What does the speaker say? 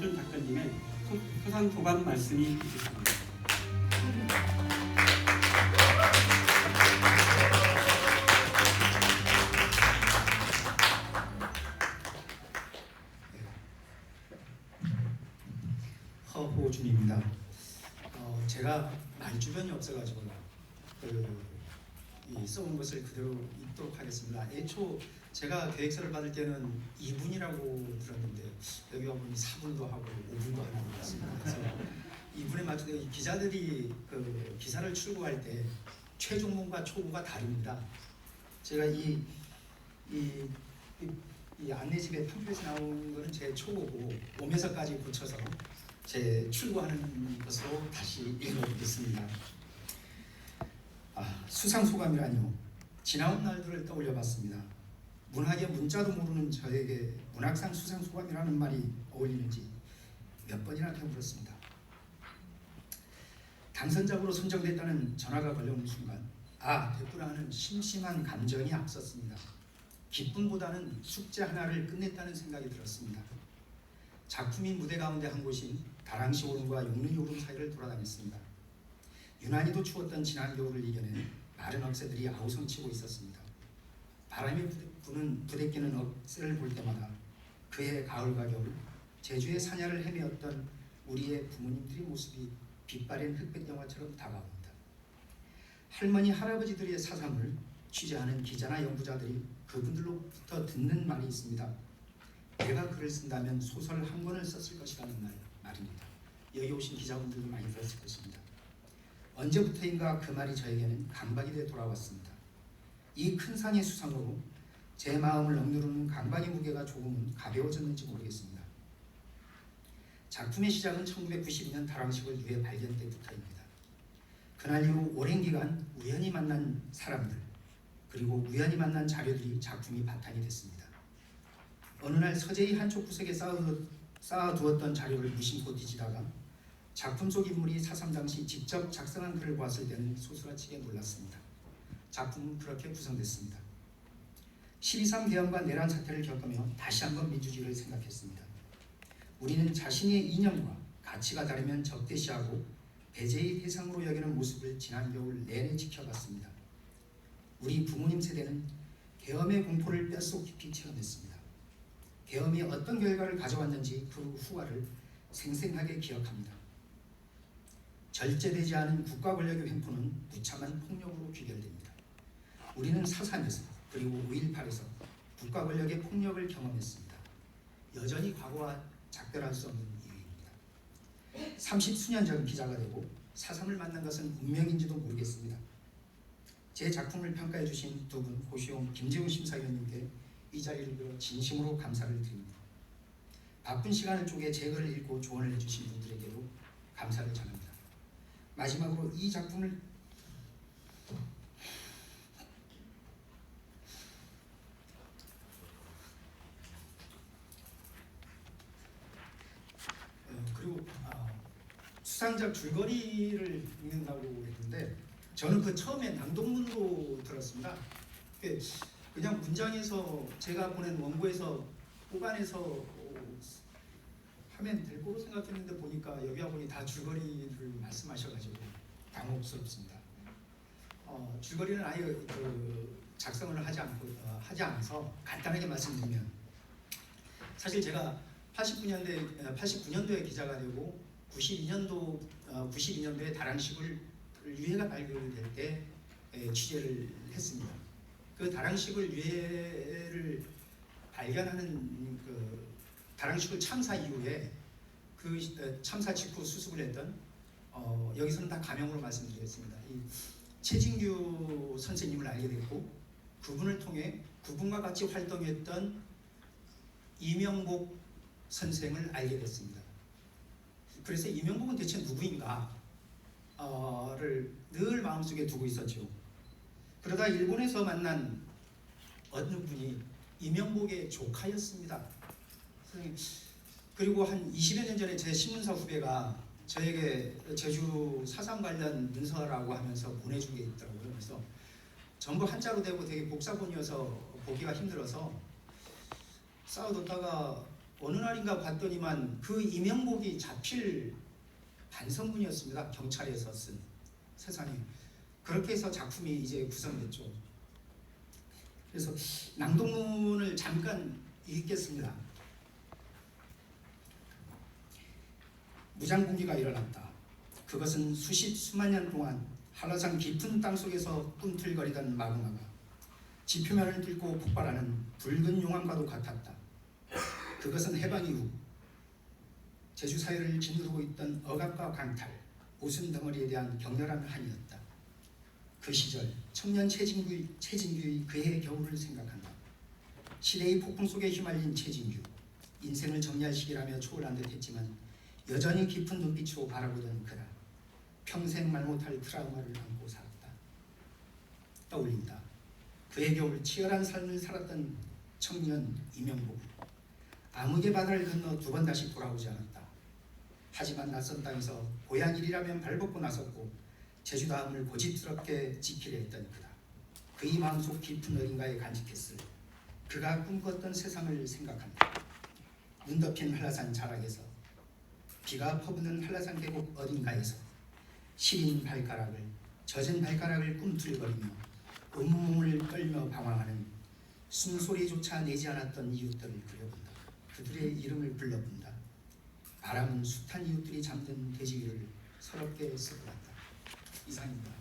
김덕준 작가님의 토산 도감 말씀이 있습니다. 허호준입니다. 제가 말 주변이 없어가지고 이 써온 것을 그대로 읽도록 하겠습니다. 애초 제가 계획서를 받을 때는 2분이라고 들었는데 여기 와보니 4분도 하고 5분도 하는 것 같습니다. 그래서 2분에 맞춰서 이 기자들이 그 기사를 출고할 때 최종문과 초고가 다릅니다. 제가 이 안내집에 팜플렛에 나온 거는 제 초고고 오면서까지 붙여서 제 출고하는 것으로 다시 읽어보겠습니다. 수상소감이라니요. 지나온 날들을 떠올려봤습니다. 문학의 문자도 모르는 저에게 문학상 수상소감이라는 말이 어울리는지 몇 번이나 해물었습니다. 당선작으로 선정됐다는 전화가 걸려오는 순간 됐구나 하는 심심한 감정이 앞섰습니다. 기쁨보다는 숙제 하나를 끝냈다는 생각이 들었습니다. 작품이 무대 가운데 한 곳인 다랑시 오름과 용릉 오름 사이를 돌아다녔습니다. 유난히도 추웠던 지난 겨울을 이겨낸 마른 억새들이 아우성치고 있었습니다. 바람이 부는 부대끼는 억새를 볼 때마다 그해 가을과 겨울 제주의 산야를 헤매었던 우리의 부모님들의 모습이 빛바랜 흑백 영화처럼 다가옵니다. 할머니 할아버지들의 사상을 취재하는 기자나 연구자들이 그분들로부터 듣는 말이 있습니다. 내가 글을 쓴다면 소설 한 권을 썼을 것이라는 말입니다. 여기 오신 기자분들도 많이 들었을 것입니다. 언제부터인가 그 말이 저에게는 강박이 되어 돌아왔습니다. 이 큰 산의 수상으로 제 마음을 억누르는 강박의 무게가 조금은 가벼워졌는지 모르겠습니다. 작품의 시작은 1992년 다랑식을 유해 발견 때부터입니다. 그날 이후 오랜 기간 우연히 만난 사람들 그리고 우연히 만난 자료들이 작품이 바탕이 됐습니다. 어느 날 서재의 한쪽 구석에 쌓아두었던 자료를 무심코 뒤지다가 작품 속 인물이 4.3 당시 직접 작성한 글을 보았을 때는 소스라치게 놀랐습니다. 작품은 그렇게 구성됐습니다. 12.3 계엄과 내란 사태를 겪으며 다시 한번 민주주의를 생각했습니다. 우리는 자신의 이념과 가치가 다르면 적대시하고 배제의 대상으로 여기는 모습을 지난 겨울 내내 지켜봤습니다. 우리 부모님 세대는 계엄의 공포를 뼛속 깊이 체험했습니다. 계엄이 어떤 결과를 가져왔는지 그 후과를 생생하게 기억합니다. 절제되지 않은 국가 권력의 횡포는 무참한 폭력으로 귀결됩니다. 우리는 4.3에서 그리고 5.18에서 국가 권력의 폭력을 경험했습니다. 여전히 과거와 작별할 수 없는 이유입니다. 30수년 전 기자가 되고 4.3을 만난 것은 운명인지도 모르겠습니다. 제 작품을 평가해 주신 두 분 고시용 김재훈 심사위원님께 이 자리를 빌어 진심으로 감사를 드립니다. 바쁜 시간을 쪼개 제 글을 읽고 조언을 해주신 분들에게도 감사를 전합니다. 마지막으로 이 작품을 그리고 수상작 줄거리를 읽는다고 했는데 저는 그 처음에 낭독문으로 들었습니다. 그냥 문장에서 제가 보낸 원고에서 뽑아내서 하면 될 거로 생각했는데 보니까 여기 와보니 다 줄거리를 말씀하셔가지고 당혹스럽습니다. 줄거리는 아예 작성을 하지 않아서 간단하게 말씀드리면 사실 제가 89년도에 기자가 되고 92년도에 다랑식을 유해가 발견될 때 취재를 했습니다. 그 다랑식을 유해를 발견하는 다랑식을 참사 이후에 그 참사 직후 수습을 했던 여기서는 다 가명으로 말씀드리겠습니다. 이 최진규 선생님을 알게 됐고 그분을 통해 그분과 같이 활동했던 이명복 선생을 알게 됐습니다. 그래서 이명복은 대체 누구인가를 늘 마음속에 두고 있었죠. 그러다 일본에서 만난 어느 분이 이명복의 조카였습니다. 그리고 한 20여 년 전에 제 신문사 후배가 저에게 제주 4.3 관련 문서라고 하면서 보내준 게 있더라고요. 그래서 전부 한자로 되고 되게 복사본이어서 보기가 힘들어서 쌓아뒀다가 어느 날인가 봤더니만 그 이명복이 잡힐 반성문이었습니다. 경찰에서 쓴. 세상에. 그렇게 해서 작품이 이제 구성됐죠. 그래서 낭독문을 잠깐 읽겠습니다. 무장공기가 일어났다. 그것은 수만 년 동안 한라산 깊은 땅속에서 꿈틀거리던 마그마가 지표면을 뚫고 폭발하는 붉은 용암과도 같았다. 그것은 해방 이후 제주 사회를 짓누르고 있던 억압과 강탈, 오순 덩어리에 대한 격렬한 한이었다. 그 시절 청년 최진규의 그해 겨울을 생각한다. 시대의 폭풍 속에 휘말린 최진규, 인생을 정리할 시기라며 초월한 듯했지만 여전히 깊은 눈빛으로 바라보던 그날, 평생 말 못할 트라우마를 안고 살았다. 떠올린다. 그해 겨울 치열한 삶을 살았던 청년 이명복. 암흑의 바다를 건너 2번 다시 돌아오지 않았다. 하지만 낯선 땅에서 고향 일이라면 발벗고 나섰고 제주다움을 고집스럽게 지키려 했던 그다. 그의 마음속 깊은 어딘가에 간직했을 그가 꿈꿨던 세상을 생각한다. 눈 덮인 한라산 자락에서 비가 퍼부는 한라산 계곡 어딘가에서 시린 발가락을 젖은 발가락을 꿈틀거리며 온몸을 떨며 방황하는 숨소리조차 내지 않았던 이웃들을 그려본다. 그들의 이름을 불러본다. 바람은 숱한 이웃들이 잠든 돼지 위를 서럽게 스쳐갔다. 이상입니다.